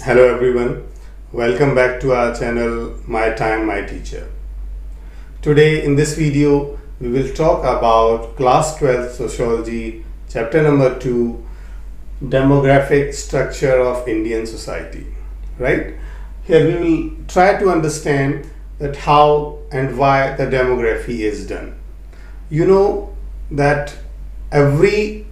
Hello everyone, welcome back to our channel My Time My Teacher. Today in this video we will talk about class 12 sociology chapter number 2, demographic structure of Indian society. Right? Here we will try to understand that how and why the demography is done. You know that every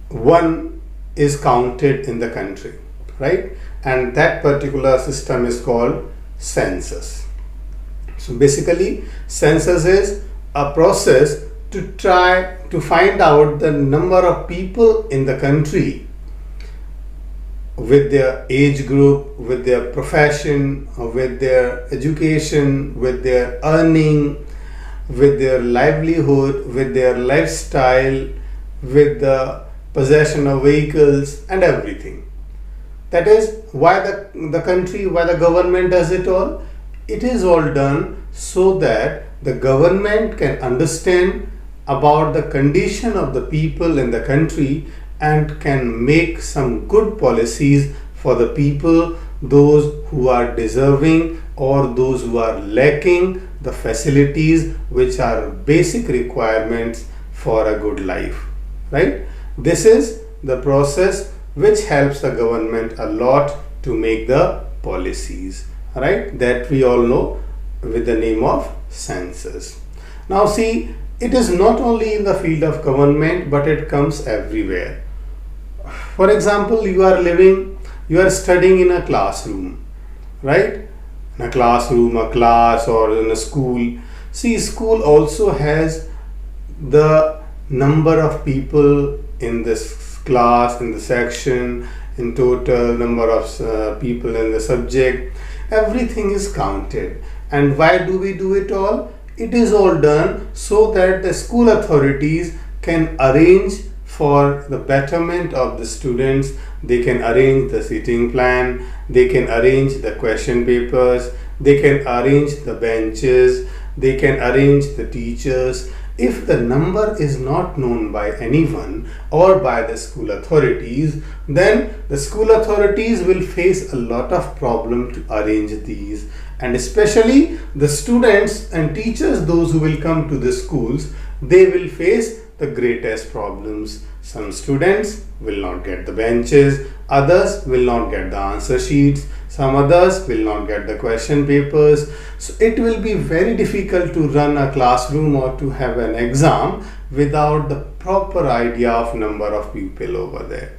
one is counted in the country, right? And that particular system is called census. So basically census is a process to try to find out the number of people in the country with their age group, with their profession, with their education, with their earning, with their livelihood, with their lifestyle, with the possession of vehicles and everything. That is why the country, why the government does it all. It is all done so that the government can understand about the condition of the people in the country and can make some good policies for the people, those who are deserving or those who are lacking the facilities which are basic requirements for a good life. Right? This is the process which helps the government a lot to make the policies, right, that we all know with the name of census. Now see, it is not only in the field of government but it comes everywhere. For example, you are studying in a classroom, right? In a classroom, a class, or in a school. See, school also has the number of people in this class, in the section, in total number of people in the subject. Everything is counted. And why do we do it all? It is all done so that the school authorities can arrange for the betterment of the students. They can arrange the seating plan, they can arrange the question papers, they can arrange the benches, they can arrange the teachers. If the number is not known by anyone or by the school authorities, then the school authorities will face a lot of problem to arrange these, and especially the students and teachers, those who will come to the schools, they will face the greatest problems. Some students will not get the benches, others will not get the answer sheets, some others will not get the question papers. So it will be very difficult to run a classroom or to have an exam without the proper idea of number of people over there.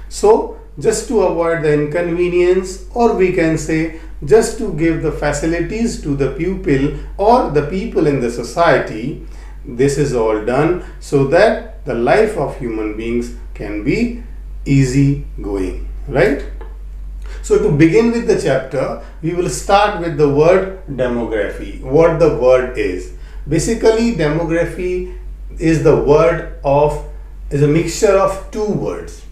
So just to avoid the inconvenience, or we can say just to give the facilities to the pupil or the people in the society, this is all done so that the life of human beings can be easy going, right? So to begin with the chapter, we will start with the word demography. What the word is. Basically, demography is is a mixture of two words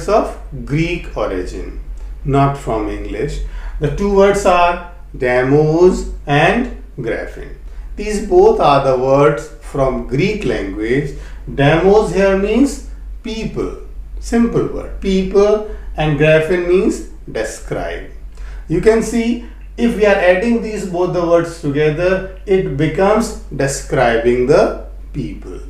of Greek origin, not from English. The two words are demos and graphin. These both are the words from Greek language. Demos here means people, simple word, people, and graphin means describe. You can see if we are adding these both the words together, it becomes describing the people.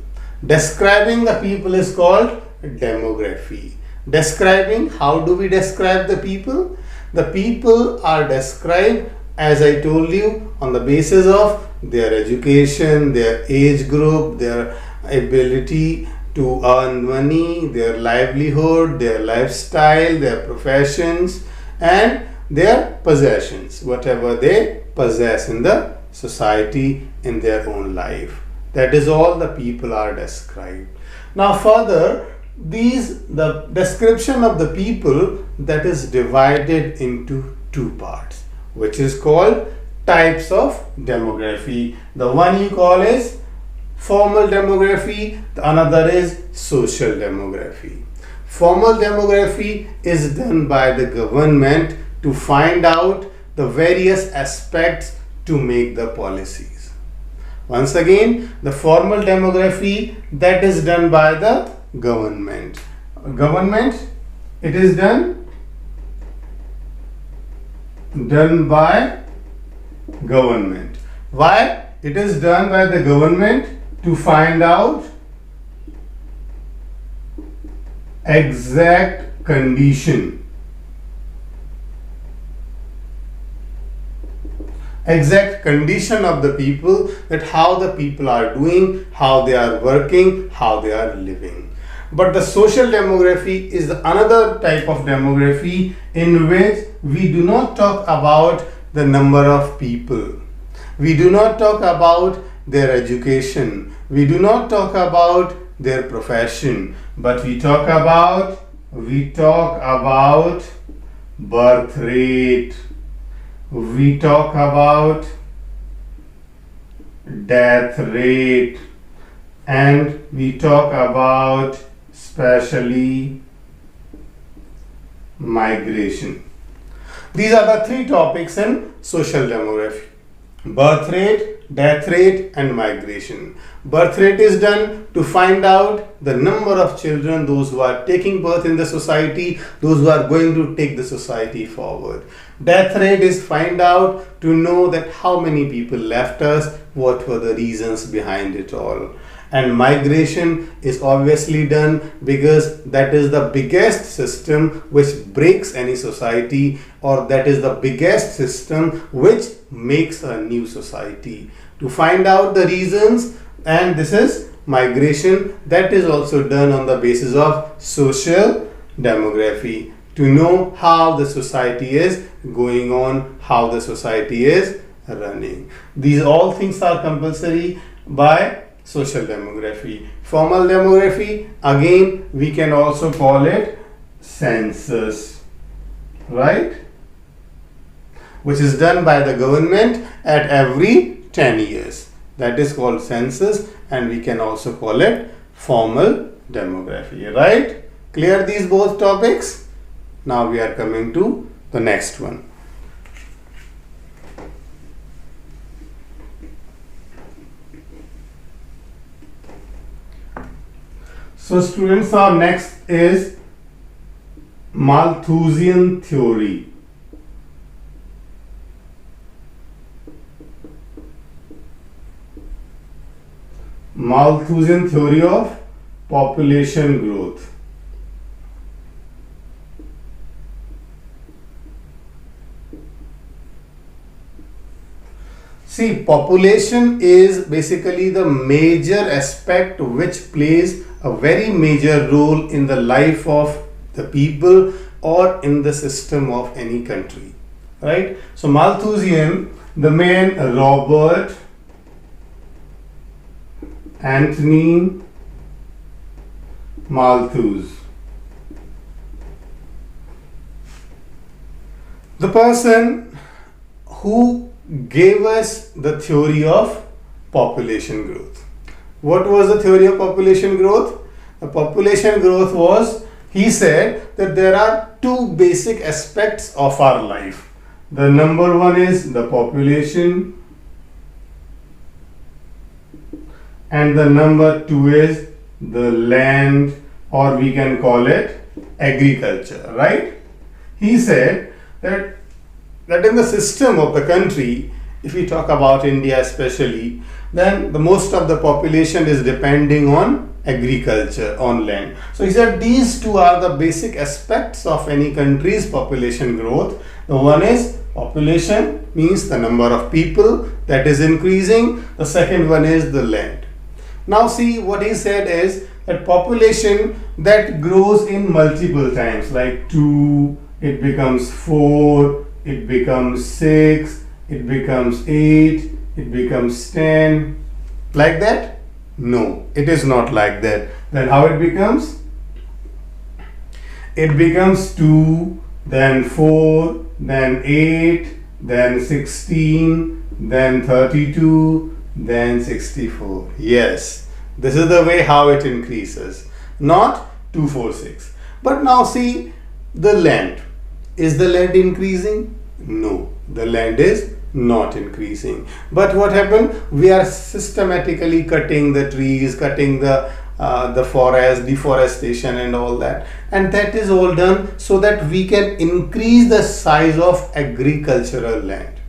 Describing the people is called demography. Describing, how do we describe the people? The people are described, as I told you, on the basis of their education, their age group, their ability to earn money, their livelihood, their lifestyle, their professions, and their possessions, whatever they possess in the society in their own life. That is all the people are described. Now further, the description of the people, that is divided into two parts, which is called types of demography. The one you call is formal demography, the another is social demography. Formal demography is done by the government to find out the various aspects to make the policies. Once again, the formal demography, that is done by the government. It is done done by government. Why? It is done by the government to find out exact condition of the people, that how the people are doing, how they are working, how they are living. But the social demography is another type of demography in which we do not talk about the number of people. We do not talk about their education. We do not talk about their profession, but we talk about birth rate. We talk about death rate, and we talk about especially migration. These are the three topics in social demography: birth rate, death rate, and migration. Birth rate is done to find out the number of children, those who are taking birth in the society, those who are going to take the society forward. Death rate is find out to know that how many people left us, what were the reasons behind it all. And migration is obviously done because that is the biggest system which breaks any society, or that is the biggest system which makes a new society. To find out the reasons, and this is migration, that is also done on the basis of social demography, to know how the society is going on, how the society is running. These all things are compulsory by social demography. Formal demography, again we can also call it census, right? Which is done by the government at every 10 years. That is called census, and we can also call it formal demography, right? Clear these both topics? Now we are coming to the next one. So students, our next is Malthusian theory. Malthusian theory of population growth. See, population is basically the major aspect which plays a very major role in the life of the people or in the system of any country, right? So Malthusian, the man Robert Anthony Malthus, the person who gave us the theory of population growth. What was the theory of population growth? The population growth was, he said that there are two basic aspects of our life. The number one is the population, and the number two is the land, or we can call it agriculture, right? He said that in the system of the country, if we talk about India especially, then the most of the population is depending on agriculture, on land. So he said these two are the basic aspects of any country's population growth. The one is population, means the number of people that is increasing. The second one is the land. Now see, what he said is that population that grows in multiple times, like 2, it becomes 4, it becomes 6, it becomes 8, it becomes 10, like that? No, it is not like that. Then how it becomes? It becomes 2, then 4, then 8, then 16, then 32, then 64. Yes, this is the way how it increases, not 2, 4, 6. But now see the land. Is the land increasing? No, the land is not increasing. But what happened? We are systematically cutting the trees, cutting the forest, deforestation and all that. and that is all done so that we can increase the size of agricultural land.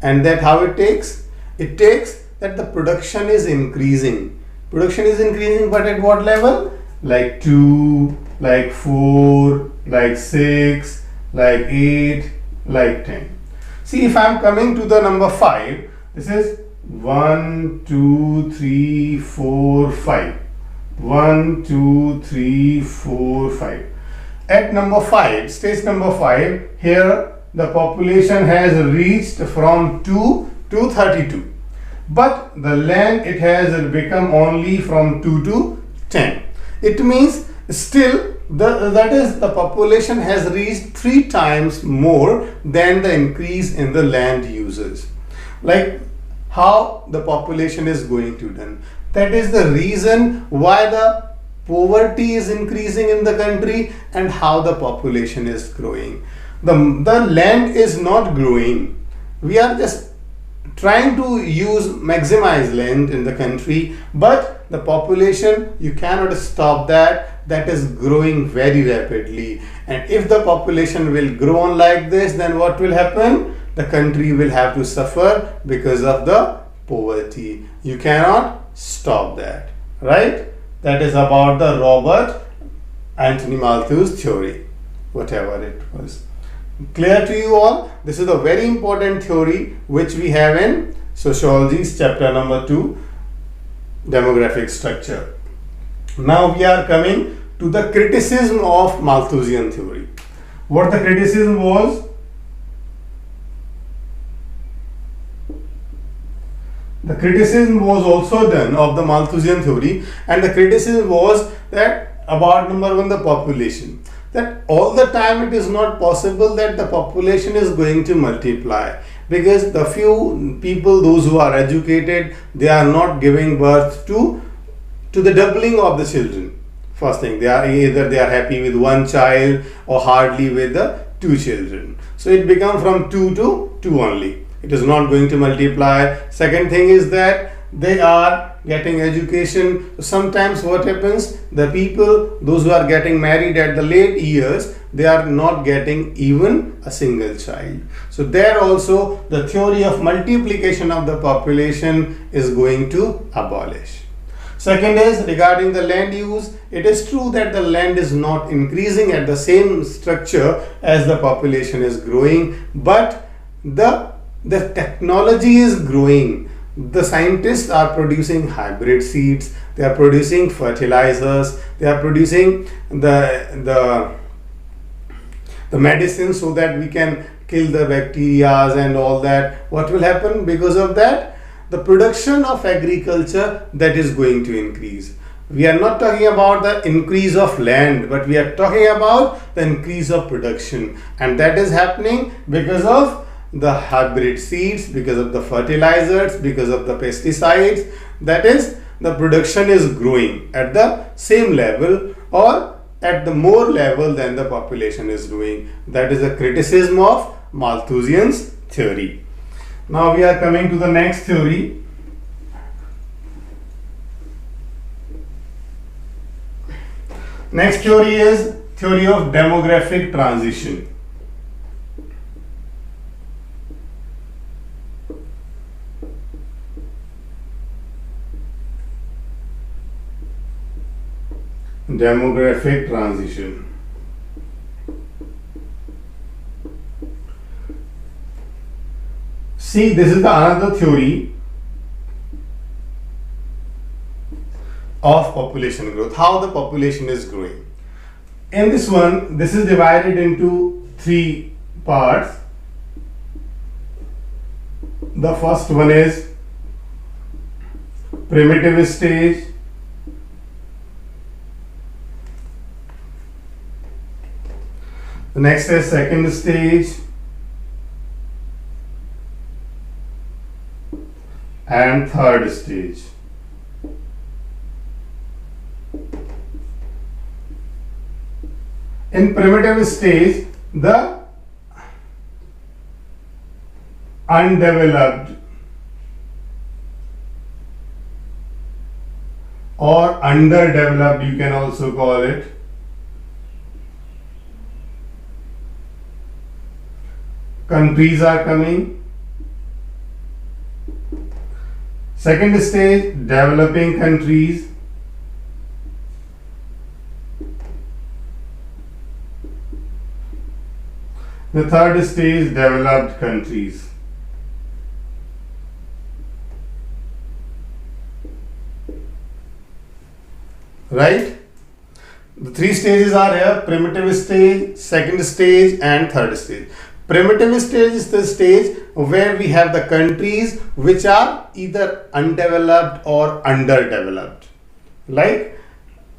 And that how it takes? It takes that the production is increasing. Production is increasing, but at what level? Like 2, like 4, like 6, like 8, like 10. See, if I am coming to the number 5, this is 1, 2, 3, 4, 5. 1, 2, 3, 4, 5. At number 5, stage number 5, here the population has reached from 2 to 32. But the land it has become only from 2 to 10. It means still that is the population has reached 3 times more than the increase in the land uses. Like how the population is going to done. That is the reason why the poverty is increasing in the country and how the population is growing. The land is not growing. We are just trying to maximize land in the country, but the population, you cannot stop that is growing very rapidly. And if the population will grow on like this, then what will happen? The country will have to suffer because of the poverty. You cannot stop that, right? That is about the Robert Anthony Malthus theory, whatever it was. Clear to you all? This is a very important theory which we have in Sociology's chapter number 2, demographic structure. Now we are coming to the criticism of Malthusian theory. What the criticism was? The criticism was also done of the Malthusian theory, and the criticism was that about number 1, the population. That all the time it is not possible that the population is going to multiply, because the few people, those who are educated, they are not giving birth to the doubling of the children. First thing, they are happy with 1 child or hardly with the 2 children. So it becomes from 2 to 2 only. It is not going to multiply. Second thing is that they are getting education. Sometimes what happens, the people, those who are getting married at the late years, they are not getting even a single child. So there also the theory of multiplication of the population is going to abolish. Second is regarding the land use. It is true that the land is not increasing at the same structure as the population is growing, but the technology is growing. The scientists are producing hybrid seeds, they are producing fertilizers, they are producing the medicine so that we can kill the bacteria and all that. What will happen because of that? The production of agriculture, that is going to increase. We are not talking about the increase of land, but we are talking about the increase of production, and that is happening because of the hybrid seeds, because of the fertilizers, because of the pesticides. That is, the production is growing at the same level or at the more level than the population is doing. That is a criticism of Malthusian's theory. Now we are coming to the next theory. Next theory is theory of demographic transition. Demographic transition. See, this is the another theory of population growth, how the population is growing. In this one, this is divided into 3 parts. The first one is primitive stage, the next is second stage, and third stage. In primitive stage, the undeveloped or underdeveloped, you can also call it, countries are coming. Second stage, developing countries. The third stage, developed countries. Right? The three stages are here: primitive stage, second stage, and third stage. Primitive stage is the stage where we have the countries which are either undeveloped or underdeveloped. Like,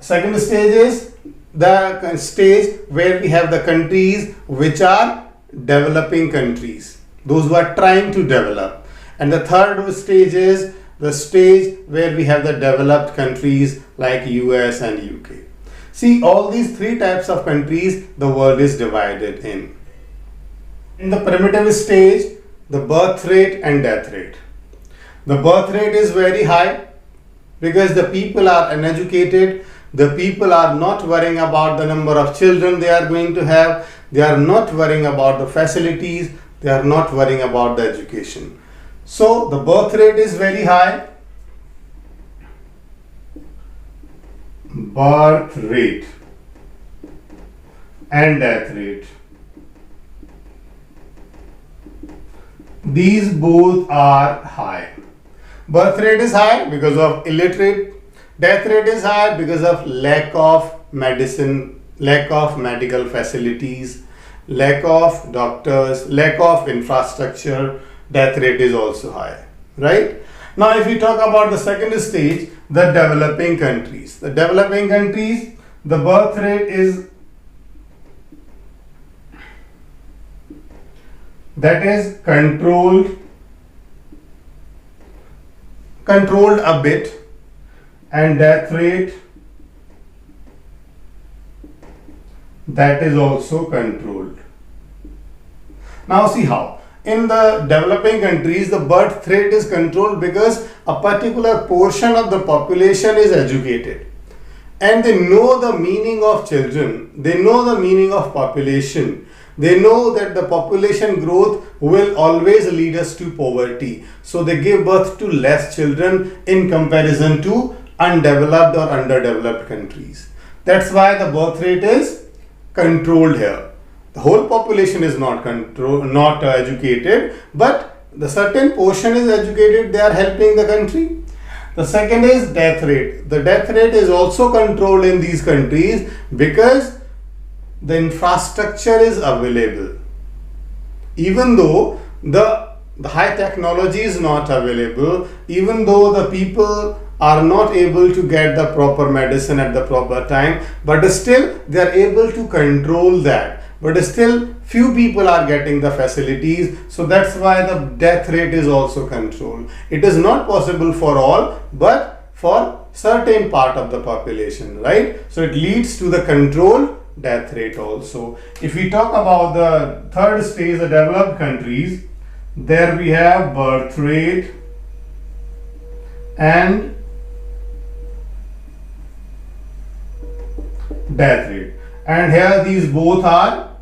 second stage is the stage where we have the countries which are developing countries, those who are trying to develop. And the third stage is the stage where we have the developed countries like US and UK. See, all these three types of countries the world is divided in. In the primitive stage, the birth rate and death rate. The birth rate is very high because the people are uneducated. The people are not worrying about the number of children they are going to have. They are not worrying about the facilities. They are not worrying about the education. So the birth rate is very high. Birth rate and death rate. These both are high. Birth rate is high because of illiterate. Death rate is high because of lack of medicine, lack of medical facilities, lack of doctors, lack of infrastructure. Death rate is also high, right? Now, if we talk about the second stage, the developing countries. The developing countries, the birth rate is controlled a bit, and death rate that is also controlled. Now see how. In the developing countries, the birth rate is controlled because a particular portion of the population is educated and they know the meaning of children, they know the meaning of population. They know that the population growth will always lead us to poverty. So they give birth to less children in comparison to undeveloped or underdeveloped countries. That's why the birth rate is controlled here. The whole population is not educated, but the certain portion is educated, they are helping the country. The second is death rate. The death rate is also controlled in these countries because the infrastructure is available. Even though the high technology is not available, even though the people are not able to get the proper medicine at the proper time, but still they are able to control that. But still few people are getting the facilities, so that's why the death rate is also controlled. It is not possible for all, but for certain part of the population, right? So it leads to the controlled death rate also. If we talk about the third stage, the developed countries, there we have birth rate and death rate, and here these both are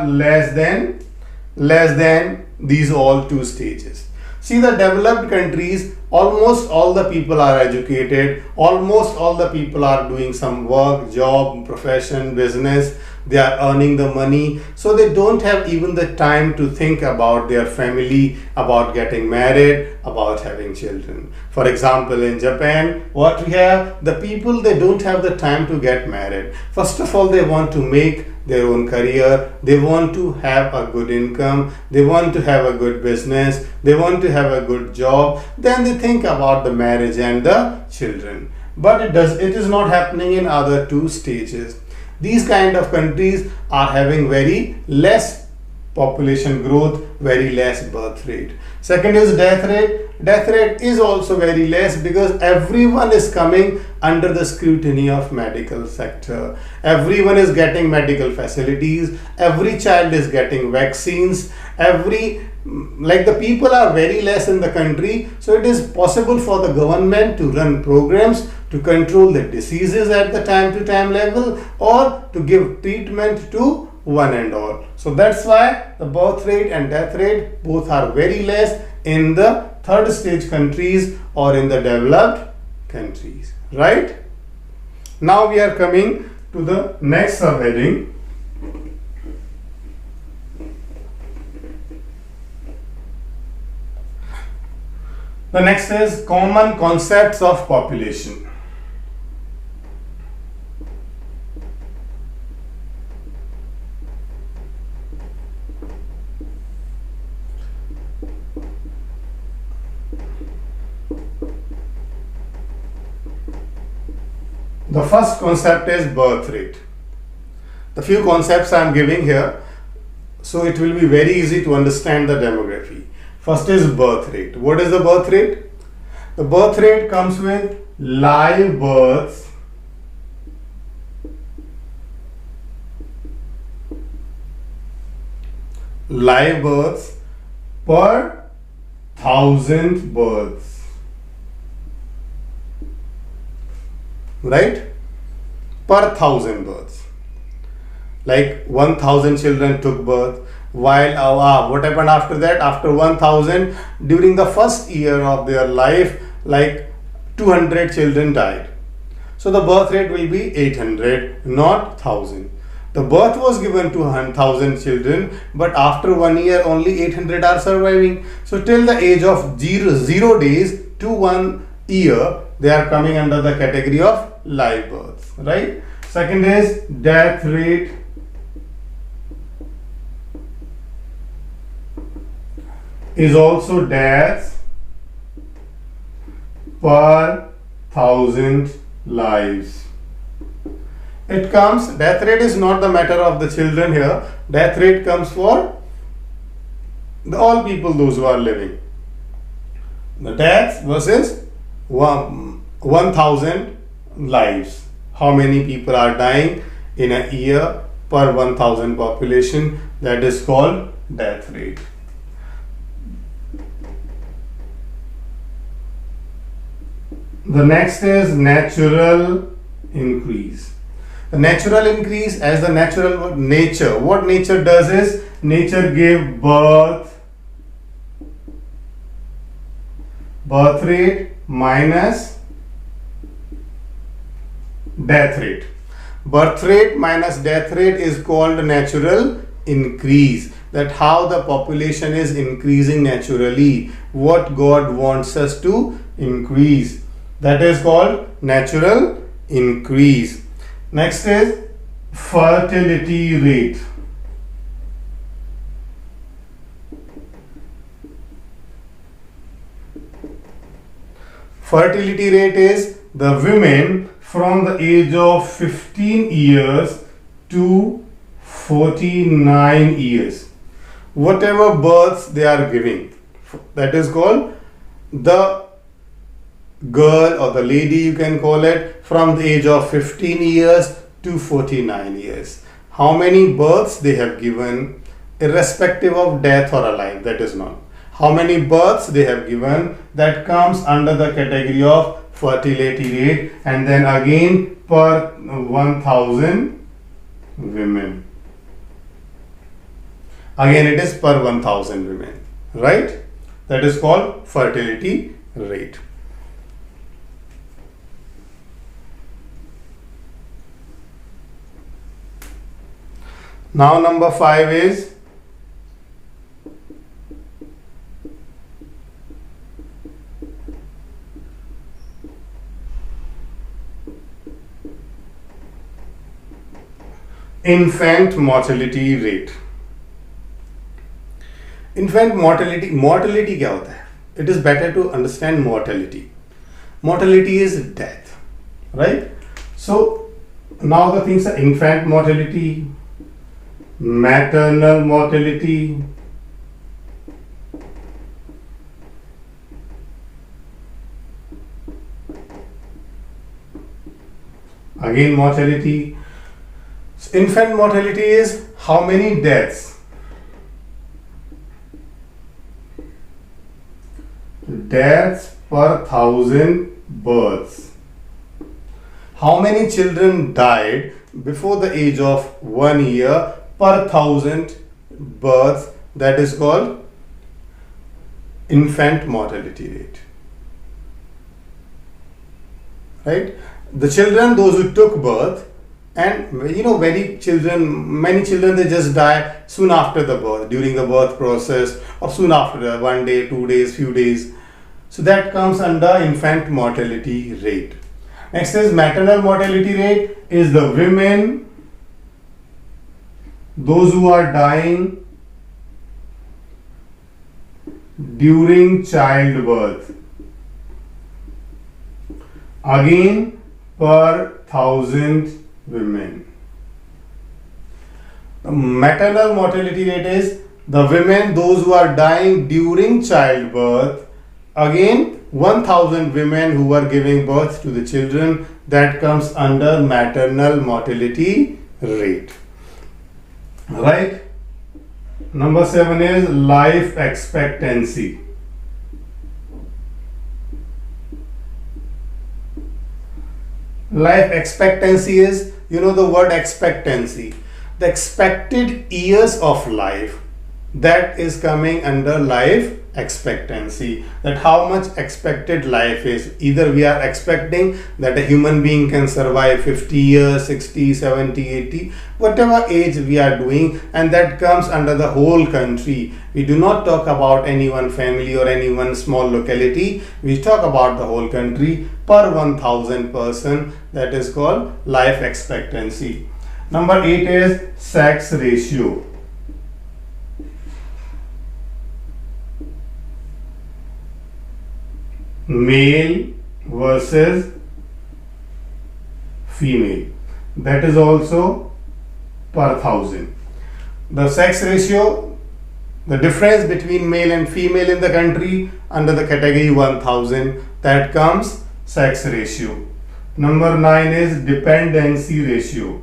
less than these all two stages. See, the developed countries, almost all the people are educated, almost all the people are doing some work, job, profession, business, they are earning the money, so they don't have even the time to think about their family, about getting married, about having children. For example, in Japan, what we have, the people, they don't have the time to get married. First of all, they want to make their own career, they want to have a good income, they want to have a good business, they want to have a good job, then they think about the marriage and the children. But it is not happening in other two stages. These kind of countries are having very less population growth, very less birth rate. Second is death rate. Death rate is also very less because everyone is coming under the scrutiny of medical sector. Everyone is getting medical facilities. Every child is getting vaccines. The people are very less in the country, so it is possible for the government to run programs to control the diseases at the time to time level or to give treatment to one and all. So that's why the birth rate and death rate both are very less in the third stage countries or in the developed countries, right? Now we are coming to the next subheading. The next is common concepts of population. The first concept is birth rate. The few concepts I am giving here, so it will be very easy to understand the demography. First is birth rate. What is the birth rate? The birth rate comes with live births per 1,000 births. Right? Per 1,000 births. Like 1,000 children took birth. While what happened after that? After 1,000, during the first year of their life, like 200 children died. So the birth rate will be 800, not 1,000. The birth was given to 1,000 children, but after 1 year, only 800 are surviving. So till the age of 0 days to 1 year, they are coming under the category of live births, right? Second is death rate. Is also deaths per 1,000 lives. It comes, death rate is not the matter of the children here. Death rate comes for all people, those who are living. The deaths versus 1,000 lives. How many people are dying in a year per 1,000 population? That is called death rate. The next is natural increase. The natural increase, as the natural nature, what nature does is, nature gave birth rate minus death rate. Birth rate minus death rate is called natural increase. That how the population is increasing naturally, what God wants us to increase. That is called natural increase. Next is fertility rate. Fertility rate is the women from the age of 15 years to 49 years. Whatever births they are giving, that is called the girl or the lady, you can call it, from the age of 15 years to 49 years. How many births they have given, irrespective of death or alive, that is not. How many births they have given, that comes under the category of fertility rate, and then again per 1,000 women. Again it is per 1,000 women, right? That is called fertility rate. Now number 5 is infant mortality rate. Infant mortality क्या होता है? It is better to understand mortality. Mortality is death, right? So now the things are infant mortality, maternal mortality, again mortality. So infant mortality is how many deaths? Deaths per 1,000 births. How many children died before the age of 1 year per 1,000 births, that is called infant mortality rate. Right? The children, those who took birth, and many children they just die soon after the birth, during the birth process, or soon after, 1 day, 2 days, few days. So that comes under infant mortality rate. Next is maternal mortality rate, is the women, those who are dying during childbirth. Again, per 1,000 women. The maternal mortality rate is the women, those who are dying during childbirth. Again, 1,000 women who are giving birth to the children, that comes under maternal mortality rate. Right? Number 7 is life expectancy. Life expectancy is, the word expectancy, the expected years of life, that is coming under life expectancy. That how much expected life is. Either we are expecting that a human being can survive 50 years, 60, 70, 80, whatever age we are doing, and that comes under the whole country. We do not talk about any one family or any one small locality. We talk about the whole country per 1,000 person. That is called life expectancy. Number 8 is sex ratio. Male versus female, that is also per 1,000. The sex ratio, the difference between male and female in the country under the category 1,000, that comes sex ratio. Number 9 is dependency ratio.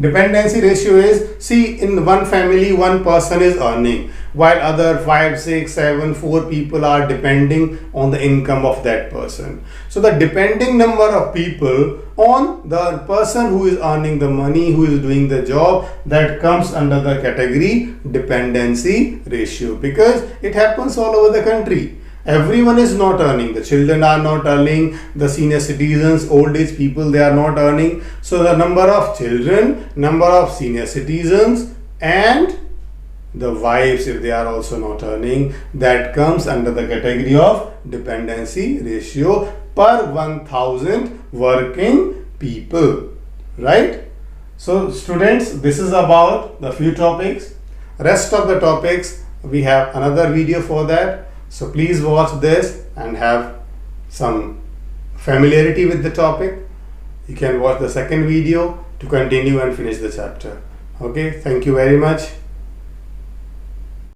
Dependency ratio is, see, in one family one person is earning, while other 5, 6, 7, 4 people are depending on the income of that person. So the depending number of people on the person who is earning the money, who is doing the job, that comes under the category dependency ratio, because it happens all over the country. Everyone is not earning. The children are not earning. The senior citizens, old age people, they are not earning. So the number of children, number of senior citizens, and the wives, if they are also not earning, that comes under the category of dependency ratio per 1,000 working people. Right? So students, this is about the few topics. Rest of the topics, we have another video for that. So please watch this and have some familiarity with the topic. You can watch the second video to continue and finish the chapter. Okay, thank you very much.